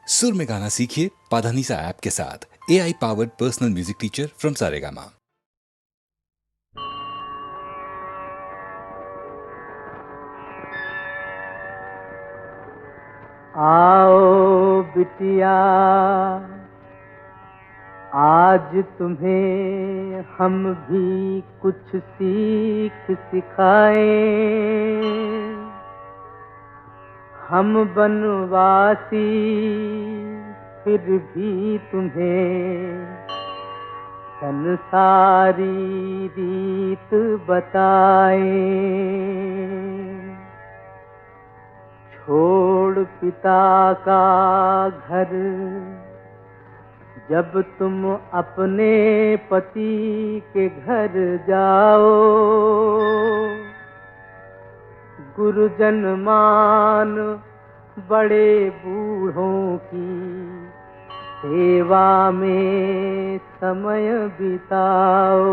सुर में गाना सीखिए पाधानीसा ऐप के साथ। AI powered personal music teacher from Saregama. आओ बिटिया, आज तुम्हें हम भी कुछ सीख सिखाएं। हम बनवासी फिर भी तुम्हें संसारी रीत बताएं। छोड़ पिता का घर जब तुम अपने पति के घर जाओ, गुरुजन मान बड़े बूढ़ों की सेवा में समय बिताओ।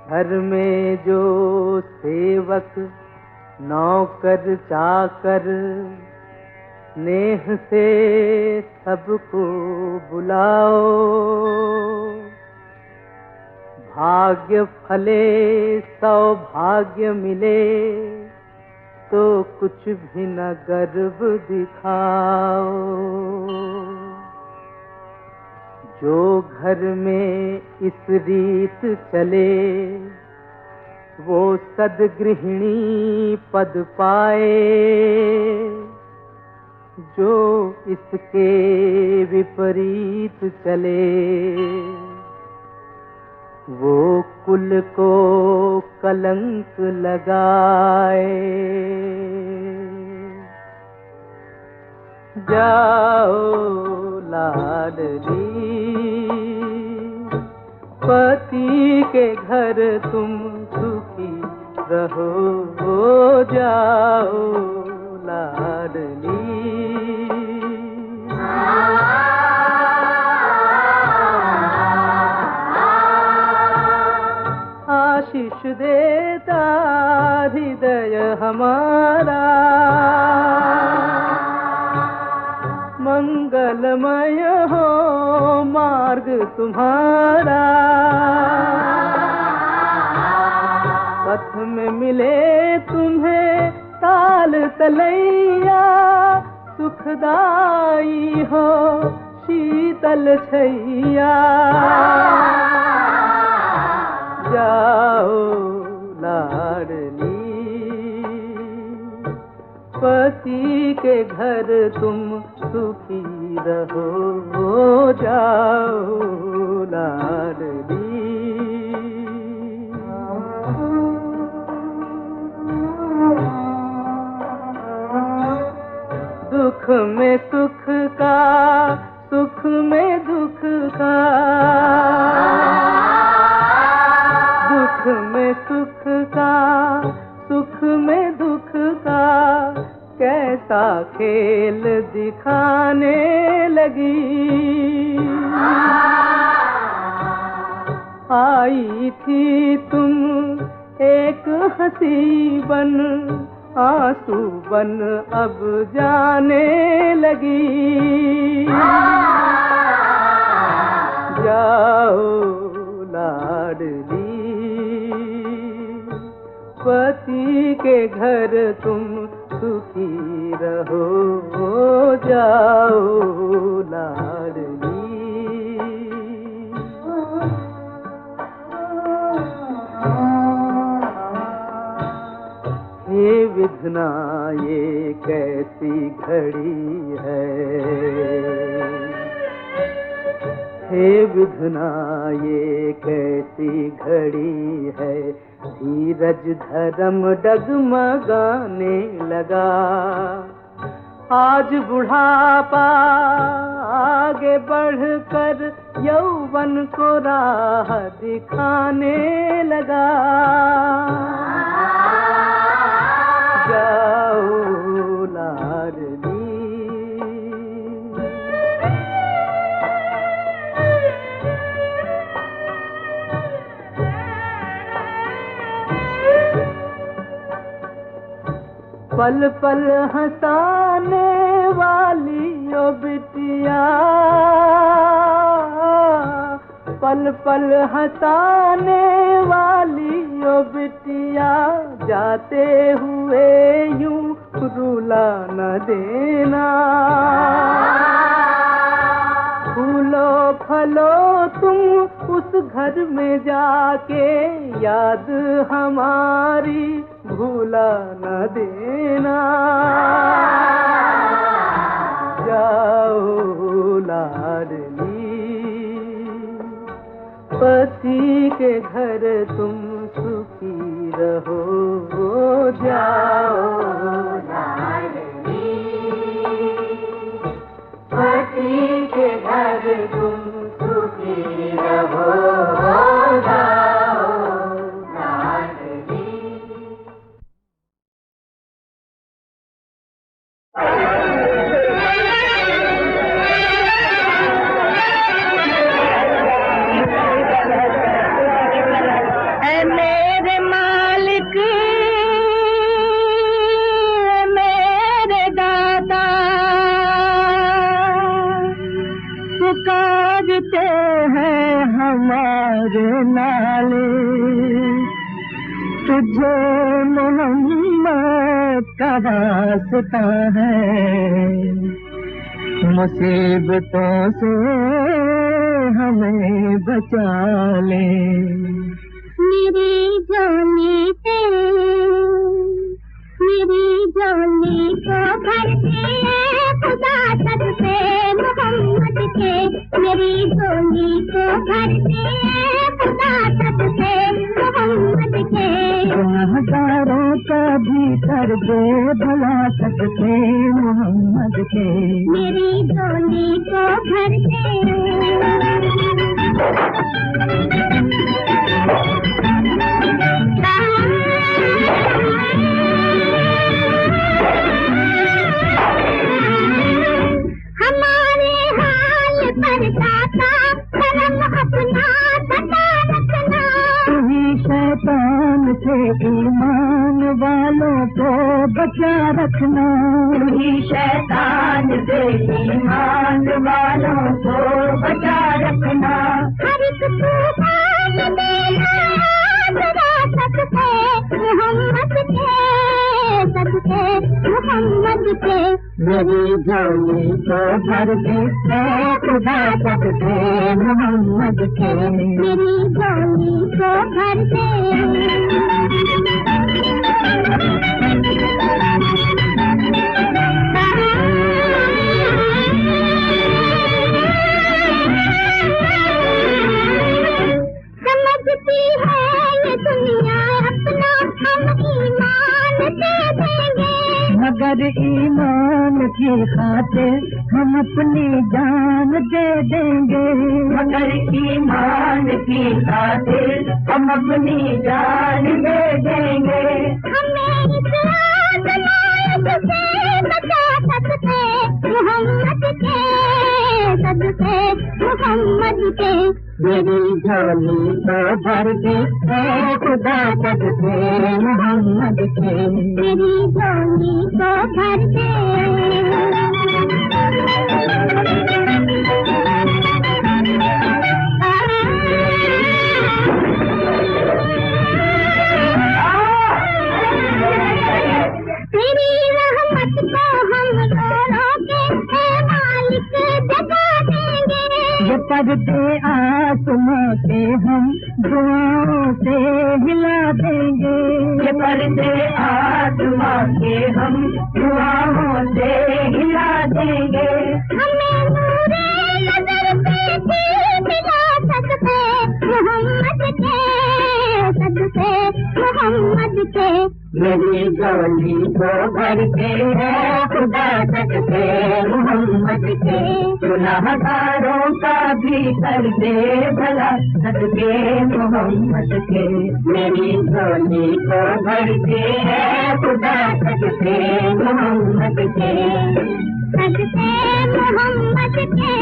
घर में जो सेवक नौकर चाकर स्नेह से सबको बुलाओ। भाग्य फले सौभाग्य मिले तो कुछ भी न गर्व दिखाओ। जो घर में इस रीत चले वो सद्गृहिणी पद पाए। जो इसके विपरीत चले वो कुल को कलंक लगाए। जाओ लाडली, पति के घर तुम सुखी रहो। जाओ लाडली। आशीष देता हृदय हमारा, मंगलमय हो मार्ग तुम्हारा। पथ में मिले तुम्हें ताल तलैया, सुखदाई हो शीतल छैया। जाओ लाडली, पति के घर तुम सुखी रहो। जाओ लाडली। दुख में सुख का, सुख में दुख का, दुख में सुख का, सुख में दुख का कैसा खेल दिखाने लगी। आई थी तुम एक हंसी बन, आंसू बन अब जाने लगी। जाओ लाडली, पति के घर तुम सुखी रहो। जाओ लाडली। हे विधना ये कैसी घड़ी है, हे विधना ये कैसी घड़ी है। धीरज धर्म डगमगाने लगा, आज बुढ़ापा आगे बढ़कर यौवन को राह दिखाने लगा। जाओ लाडली, पल पल हंसाने वाली ओ बिटिया, पल पल हंसाने वाली ओ बिटिया, जाते हुए यूं रुला न देना। फूलो फलो तुम उस घर में जाके, याद हमारी भूला न देना। जाओ लाडली, पति के घर तुम सुखी रहो। जाओ लाडली, पति के घर तुम सुखी रहो। जाओ लाडली। मेरे मालिक, मेरे दादा, पुकारते हैं हमारे नाले, तुझे मोहम्मद का वास्ता है, मुसीबतों से हमें बचा ले। मेरी जानी से, मेरी जानी को भरते खुदा सबसे मोहम्मद के, मेरी जानी को भरते खुदा सबसे मोहम्मद के। गुनहगारों का भी कर दे भला सबसे मोहम्मद के, मेरी जानी को भरते। हमारे हाल पर दाता करम अपना बता रखना। तुम्हीं शैतान से ईमान वालों को बचा रखना। तुम्हीं शैतान से ईमान वालों को बचा रखना। हर एक तूफान में सबसे मोहम्मद के, सबसे मोहम्मद के। मेरी झोली को भर दे खुदा सबसे मोहम्मद के, मेरी झोली को भर दे। समझती है ये दुनिया अपना हम ईमान दे देंगे, मगर ईमान की खातिर हम अपनी जान दे देंगे। मगर ईमान की खातिर हम अपनी जान दे देंगे। हमें इस्लाम से बचा सकते मोहम्मद के, सबसे मोहम्मद के। मेरी झोली को भर दे खुदा सबसे मोहम्मद के, मेरी झोली को भर दे। तेरी रहमत को हम रोके मालिक जगा देंगे। ये पर्दे आसमां के हम दुआओं से हिला देंगे। ये पर्दे आसमां के हम दुआओं से हिला देंगे। हमें नूरे नजर पे मिला सकते मोहम्मद के, सबसे मोहम्मद के। मेरी झोली को भर के है खुदा सबसे मोहम्मद के। गुनहगारों का भी कर दे भला सदके मोहम्मद के। मेरी झोली को भर के है खुदा सबसे मोहम्मद के, सबसे मोहम्मद के,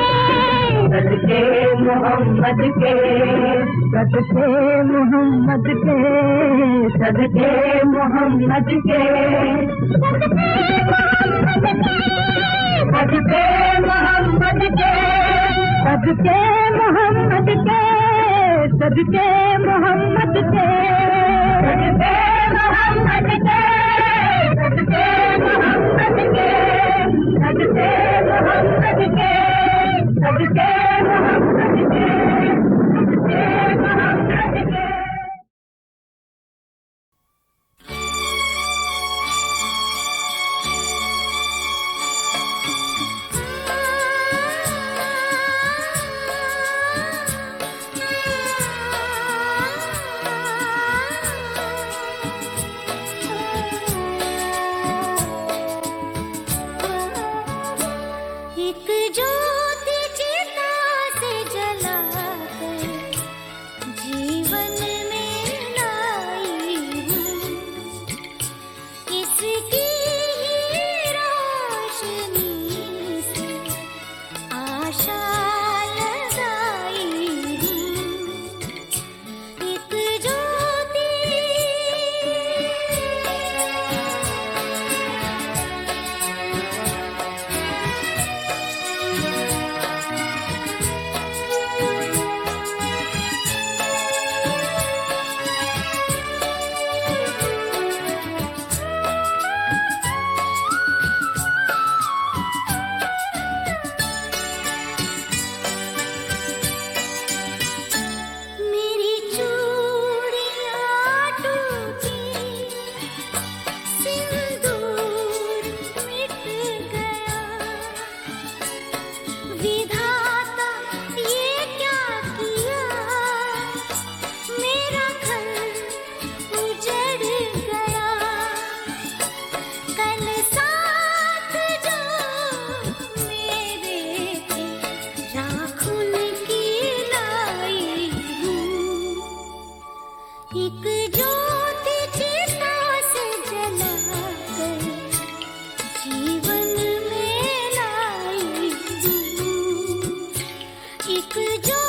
सदके मोहम्मद के, सदके मोहम्मद के, सदके मोहम्मद के, सदके मोहम्मद के, सदके मोहम्मद के, सदके मोहम्मद के, सदके मोहम्मद के, सदके मोहम्मद के, सदके मोहम्मद के, सदके मोहम्मद के, सदके मोहम्मद के। एक ज्योति चिता से जलाकर जीवन में लाई हूँ, इसकी ही रोशनी से आशा लगाई हूँ। एक ज्योति मेरी चूड़ियां टूटी, सिंदूर मिट गया, विधाता ये क्या किया, मेरा घर उजड़ गया। कल साथ जो मेरे थे, राखुन की लाई हूँ। एक ज्योति चिता से जलाकर जीवन में लाई हूँ। एक ज्योति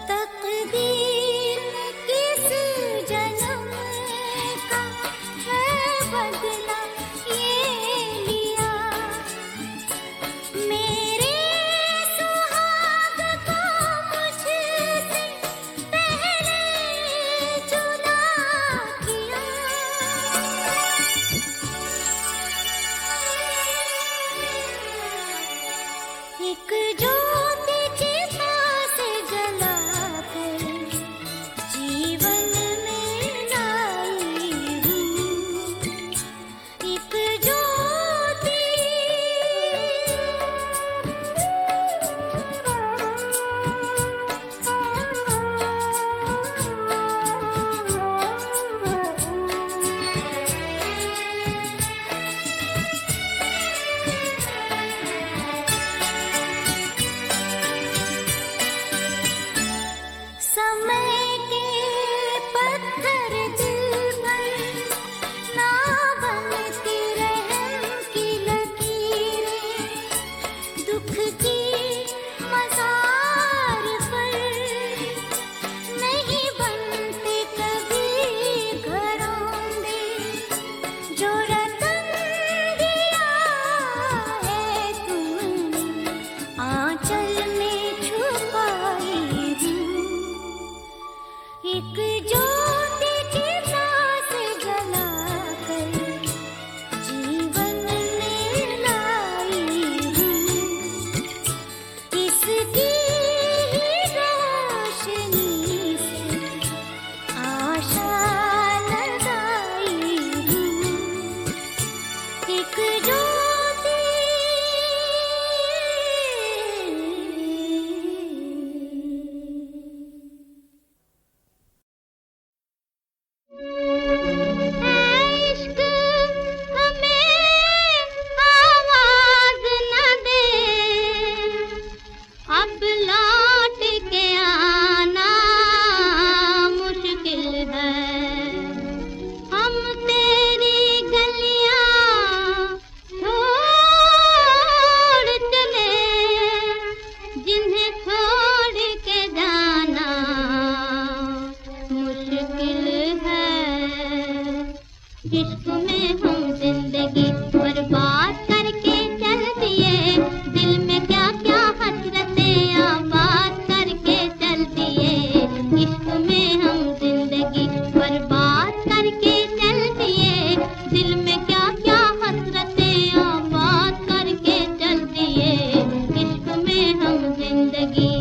तकदीर किस जन्म का है बदला ये लिया, मेरे सुहाग को मुझसे पहले जुदा किया। एक ज्योति चिता से जलाकर जीवन में लाई हूँ। एक ज्योति इश्क में हम जिंदगी बर्बाद करके चल दिए, दिल में क्या क्या हसरतें आबाद करके चल दिए। इश्क में हम जिंदगी बर्बाद करके चल दिए, दिल में क्या क्या हसरतें आबाद करके चल दिए। इश्क में हम जिंदगी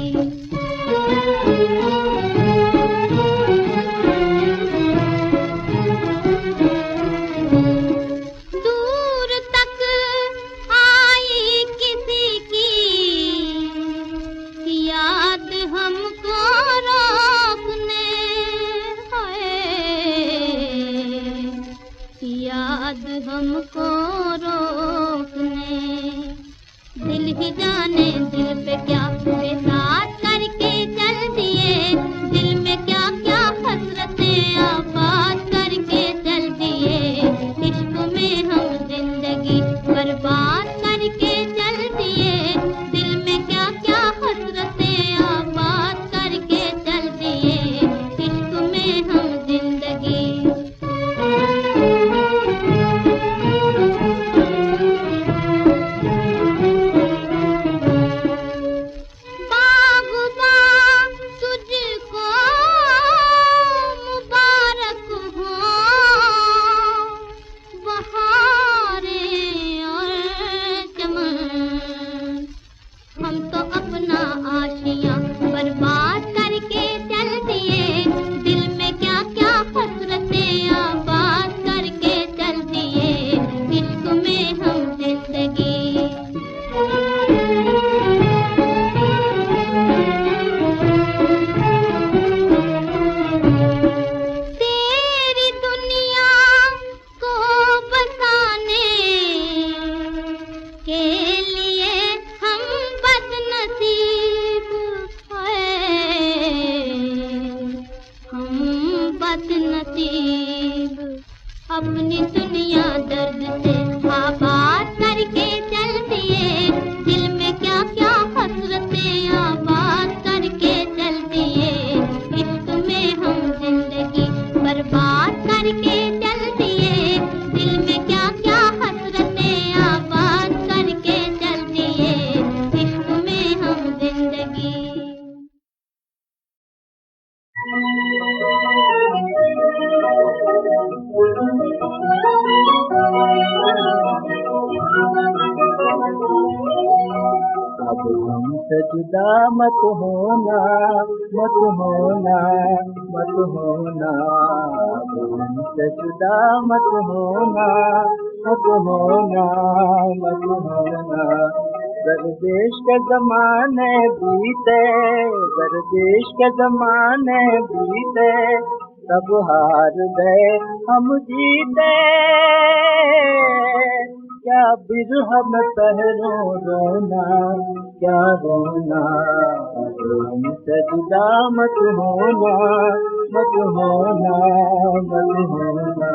दूर तक आई किसी की याद हमको रोकने, है याद हमको रोकने। दिल ही जाने दिल पे क्या बेसात करके चल दिए, दिल में क्या क्या हसरतें आबाद करके चल दिए। इश्क में हम जिंदगी बर्बाद करके चल दिए, दिल में क्या क्या हसरतें आबाद करके चल दिए। इश्क में हम जिंदगी बाग़बान तुझको मुबारक हो, बहारें और चमन। हम तो अपना आशियाँ बर्बाद करके चल दिए, दिल में क्या क्या हसरतें आबाद करके चल दिए। इश्क में हम जिंदगी तेरी दुनिया को बसाने के लिए हम बदनसीब हैं, हम बदनसीब। अपनी दुनिया दर्द से आबाद करके चल दिए, दिल में क्या क्या हसरतें आबाद करके चल दिए। इश्क में हम जिंदगी बर्बाद करके चल दिए, दिल में क्या क्या हसरतें आबाद करके चल दिए। इश्क में हम जिंदगी अब हमसे जुदा मत होना, मत होना, मत होना। अब हमसे जुदा मत होना, मत होना, मत होना। गर्दिश के ज़माने बीते, गर्दिश के ज़माने बीते, सब हार गए हम जीते। क्या बिरह में पहरों रोना, क्या रोना। अब हमसे जुदा मत होना, मत होना, मत होना।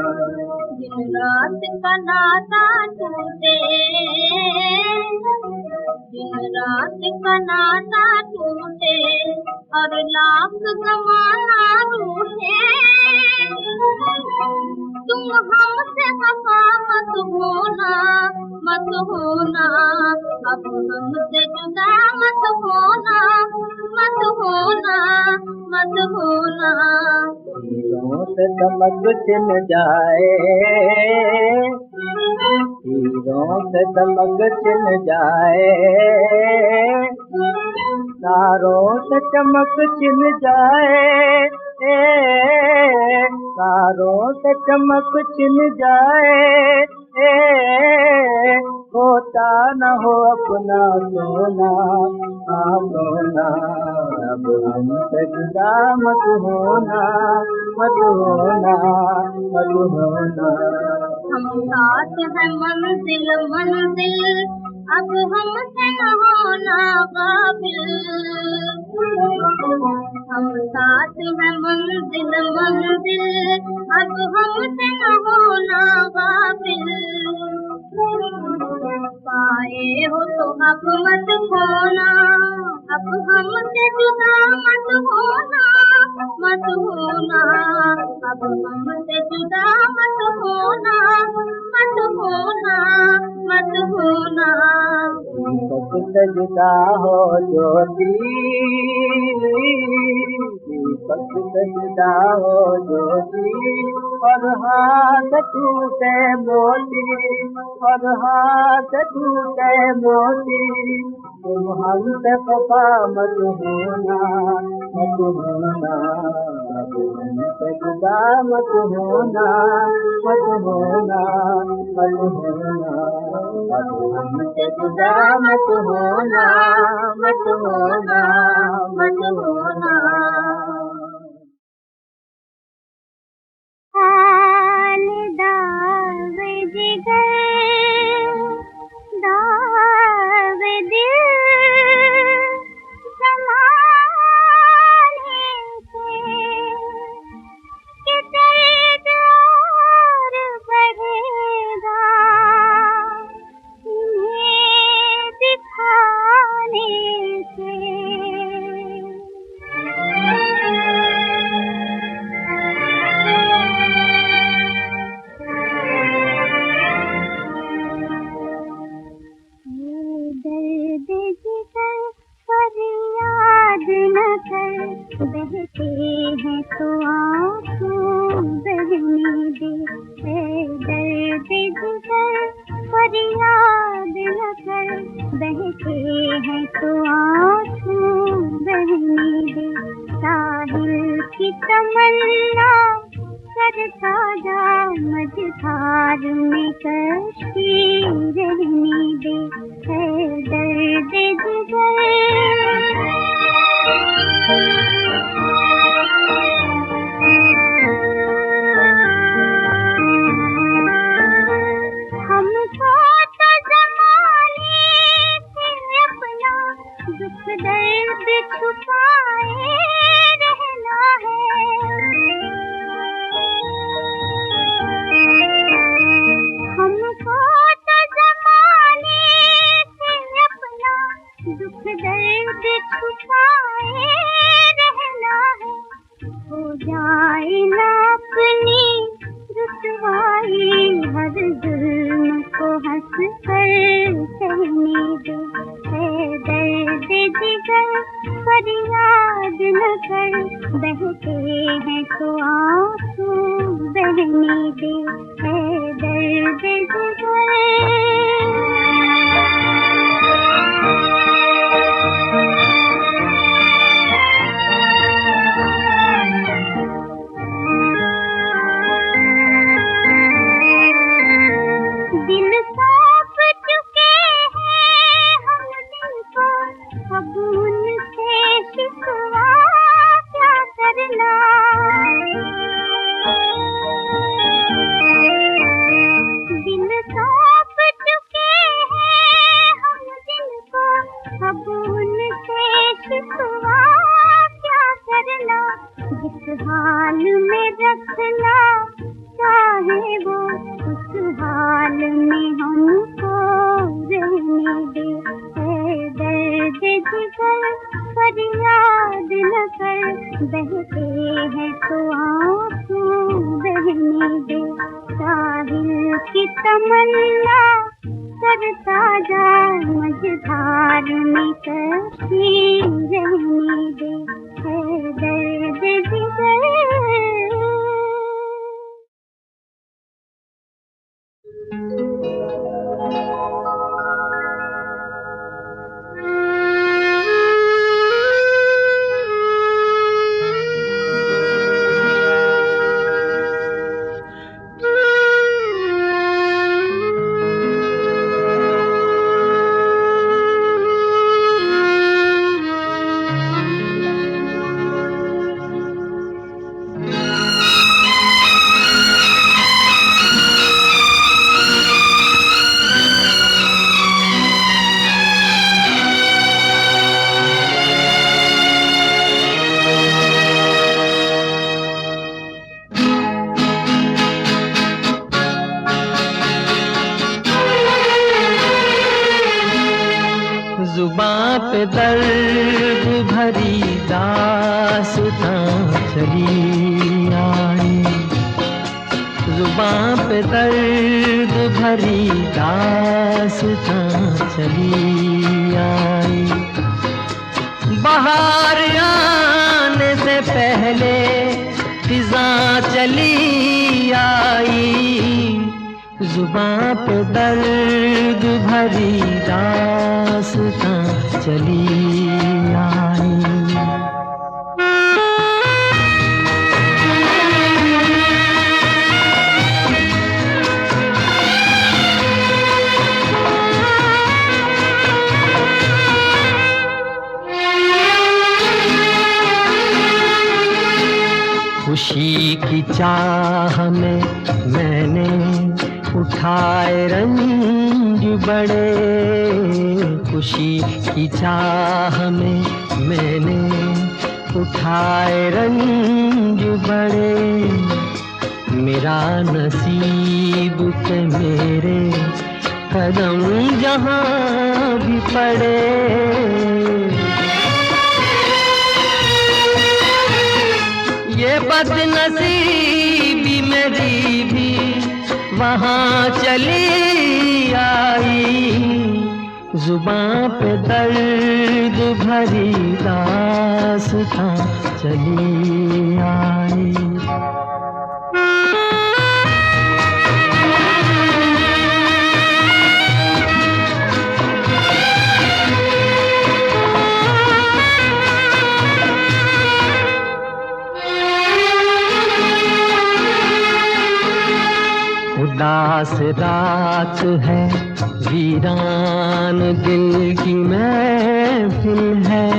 दिन रात का नाता टूटे, दिन रात का नाता टूटे और लाख ज़माना रूठे। तुम हमसे खफा मत होना, मत होना। अब हमसे जुदा मत होना, मत होना, मत होना। हीरों से दमक छिन जाए, हीरों से दमक छिन जाए, तारों से चमक छिन जाए, तारों से चमक छिन जाए। होता न हो अपना सोना, सोना। अब हमसे जुदा मत होना, मत होना, मत होना। हम साथ हैं मंजिल मंजिल, अब हमसे न होना गाफिल। हम साथ हैं मंजिल मंजिल, अब हमसे न होना गाफिल। पाए हो तो अब मत खोना, अब हमसे जुदा मत होना, मत होना, अब हमसे जुदा मत होना, मत होना, मत होना। दीपक से जुदा हो ज्योति, दीपक से जुदा हो ज्योति, और हाथ टूटे मोती, और हाथ टूटे मोती। तुम हमसे खफा मत होना, मत होना, अब हमसे जुदा मत होना, मत होना, मत होना, अब हमसे जुदा मत होना, मत होना, मत होना। हाल दावे जिगर, दावे दिल ज़माने से, कि दर्द और बढ़ेगा इन्हें दिखाने से। दर्द जिगर फरियाद न कर, बहते हैं तो आंसू बहने दे। दर्द जिगर फरियाद न कर, बहते हैं तो आंसू बहने दे। साहिल की तमन्ना करता जा, मझधार में कश्ती रहने दे। है दर्द जिगर, हमको तो ज़माने से अपना दुख दर्द छुपाए रहना है। हमको तो ज़माने से अपना दुख दर्द छुपाए रहना है। हो जाए ना अपनी रुसवाई, हर जुल्म को हंस कर सहने दे। है दर्द जिगर फरियाद न कर, बहते हैं तो आंसू बहने दे। है दर्द जिगर। दिल सौंप चुके हैं हम दिल को, अब उनसे शिकवा क्या करना। दिल सौंप चुके हैं हम दिल को, अब उनसे शिकवा क्या करना। जिस हाल में रखना चाहे वो, उस हाल में हमको रहने दे। है दर्द जिगर फरियाद न कर, बहते हैं तो आंसू बहने दे। साहिल की तमन्ना करता जा, मझधार में कश्ती रहने दे। है दर्द जिगर। पे दर्द भरी दास्तां चली आई, जुबां पे दर्द भरी दास्तां चली आई। बाहर आने से पहले फिज़ां चली आई, जुबां पे दर्द भरी दास्तां चली आई। खुशी की चाह में मैंने उठाए रंज बड़े, खुशी की चाह में मैंने उठाए रंज बड़े। मेरा नसीब के मेरे कदम जहाँ भी पड़े, ये बदनसीबी मेरी भी वहाँ चली आई, जुबां पे दर्द भरी दास्तां चली आई। उदास रात है, वीरान दिल की महफिल है,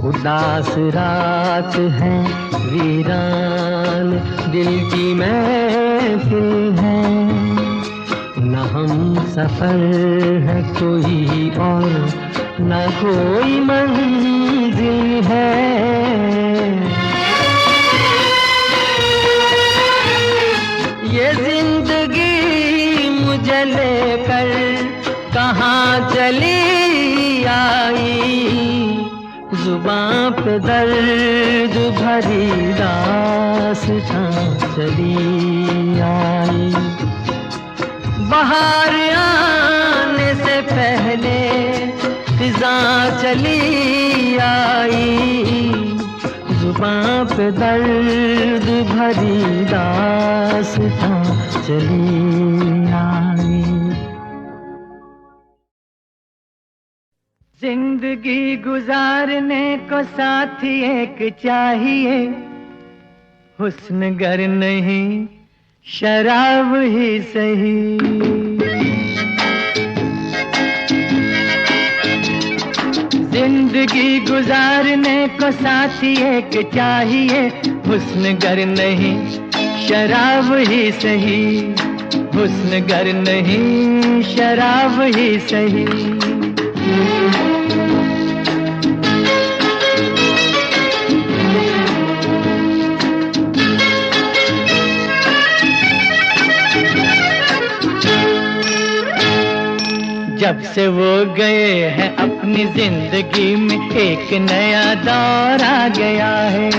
उदास रात है, वीरान दिल की महफिल है। न हम सफर है कोई और न कोई मंजिल है, ये जिंदगी मुझे लेकर कहाँ चली आई, जुबां पे दर्द भरी दास्तां चली आई। बाहर आने से पहले फिज़ां चली आई, जुबां पे दर्द भरी दास्तां चली आई। जिंदगी गुजारने को साथी एक चाहिए, हुस्न गर नहीं शराब ही सही। जिंदगी गुजारने को साथी एक चाहिए, हुस्न गर नहीं शराब ही सही, हुस्न गर नहीं शराब ही सही। जब से वो गए हैं अपनी जिंदगी में एक नया दौर आ गया है,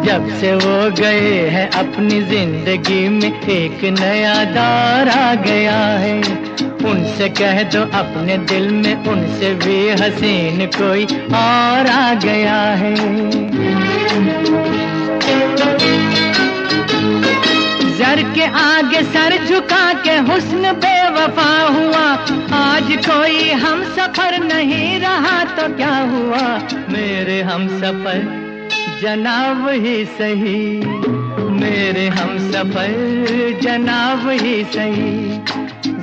जब से वो गए हैं अपनी जिंदगी में एक नया दौर आ गया है। उनसे कह दो अपने दिल में उनसे भी हसीन कोई और आ गया है। सर के आगे सर झुका के हुस्न बेवफा हुआ, आज कोई हम सफर नहीं रहा तो क्या हुआ, मेरे हम सफर जनाब ही सही, मेरे हम सफर जनाब ही सही।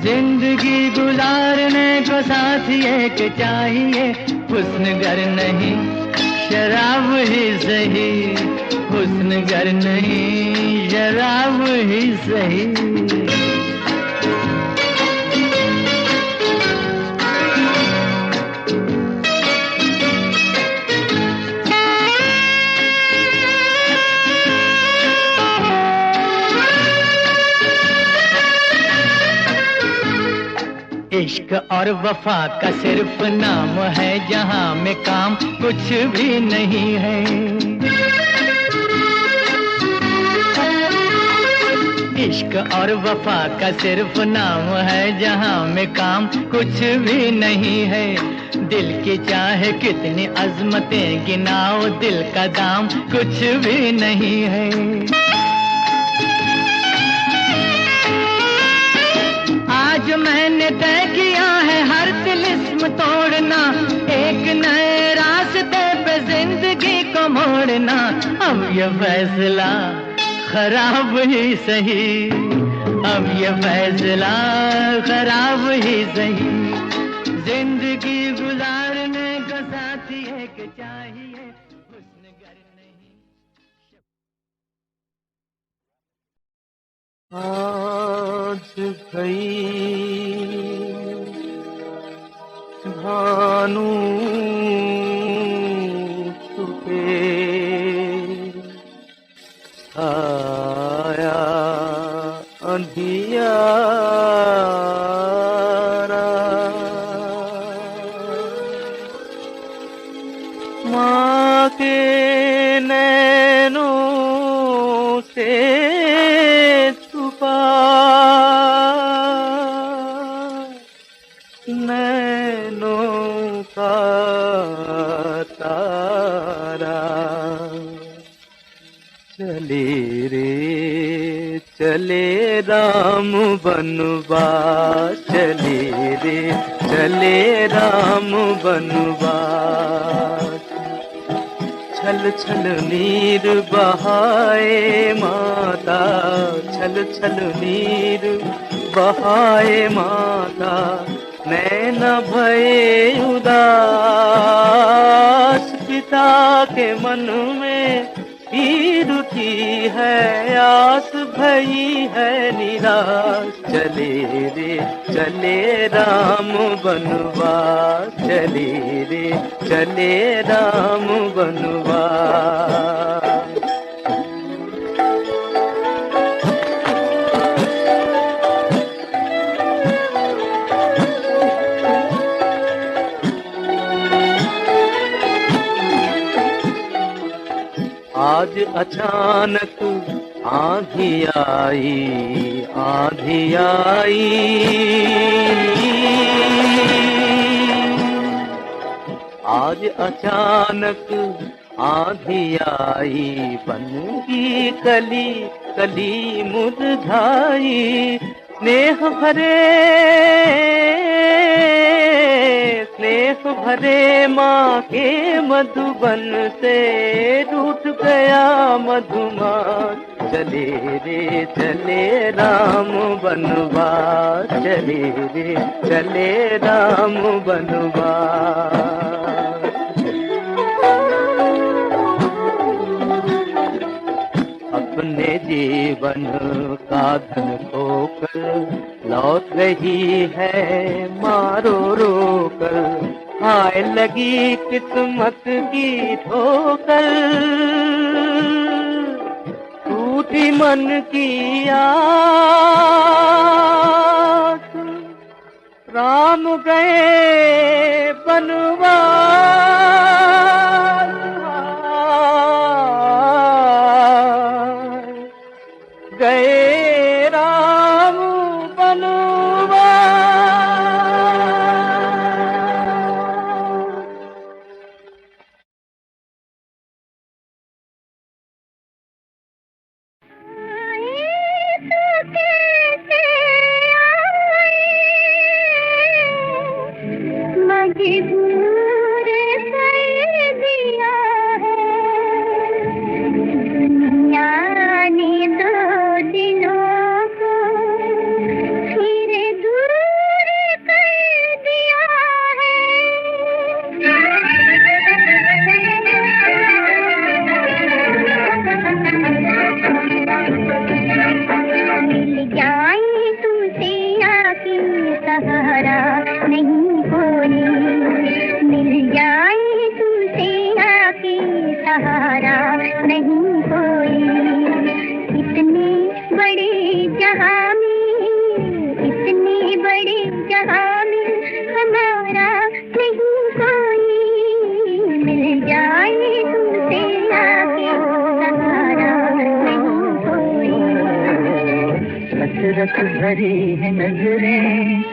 जिंदगी गुजारने को साथी एक चाहिए, हुस्न गर नहीं शराब ही सही, हुस्न गर नहीं शराब ही सही। इश्क और वफा का सिर्फ नाम है, जहां में काम कुछ भी नहीं है। इश्क और वफा का सिर्फ नाम है, जहां में काम कुछ भी नहीं है। दिल की चाहे कितनी अजमतें गिनाओ, दिल का दाम कुछ भी नहीं है। आज मैंने तय किया है हर तिलिस्म तोड़ना, एक नए रास्ते पे जिंदगी को मोड़ना। अब ये फैसला खराब ही सही, अब ये फैसला खराब ही सही। जिंदगी गुजारने को साथी एक चाहिए, हुस्न गर नहीं। आज भई भानु सुखे आया अंधियारा, माँ के नैनों से छुपा नैनों का तारा, चले रे चले राम बनवास, चले रे चले राम बनवास। छल छल नीर बहाए माता, छल छल नीर बहाए माता, नैन भये उदास। पिता के मन में पीर उठी है, आस भई है निराश। चले रे चले राम बनवास, चले रे चले राम बनवास। आज अचानक आंधी आई, आंधी आई, आज अचानक आंधी आई। बन की कली कली मुरझाई, स्नेह भरे माँ के मधुबन से रूठ गया मधुमास। चले रे चले राम बनवास, चले रे चले राम बनवास। अपने जीवन का धन खोकर लौट रही है मारो रोकर, हाय लगी किस्मत की ठोकर। टूटी मन की आस, राम गए बनवास। गए राम बनवास। मजबूर कर दिया है दुनिया ने, दो दिनों को फिर दूर कर दिया है। मिल जाए तुमसे आके सहारा नहीं कोई, मिल जाए तुमसे आके सहारा नहीं कोई। इतने बड़े जहां में, इतने बड़े जहां में हमारा नहीं कोई, मिल जाए तुमसे आके सहारा नहीं कोई। हसरत भरी है नजरें,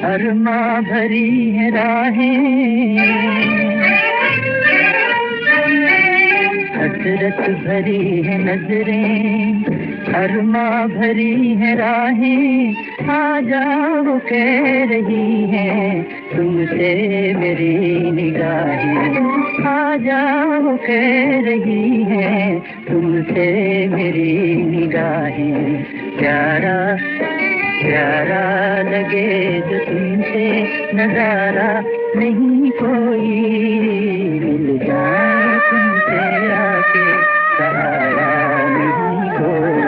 अरमा भरी है राहें, हसरत भरी है नजरें, अरमा भरी है राहें, आ जाओ कह रही है तुमसे मेरी निगाहें, आ जाओ कह रही है तुमसे मेरी निगाहें। प्यारा प्यारा लगे जो तुमसे नजारा नहीं कोई, मिल जाए तुमसे आके सहारा नहीं कोई।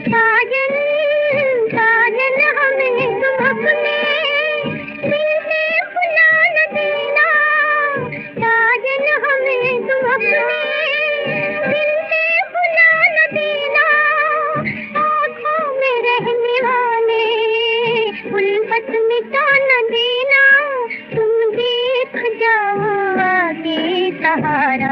साजन साजन हमें तुम अपने दिल में भुला न देना, साजन हमें तुम अपने दिल में भुला न देना। आँखों में रहने वाले उल्फत मिटा न देना, तुम देख जाओ आगे सहारा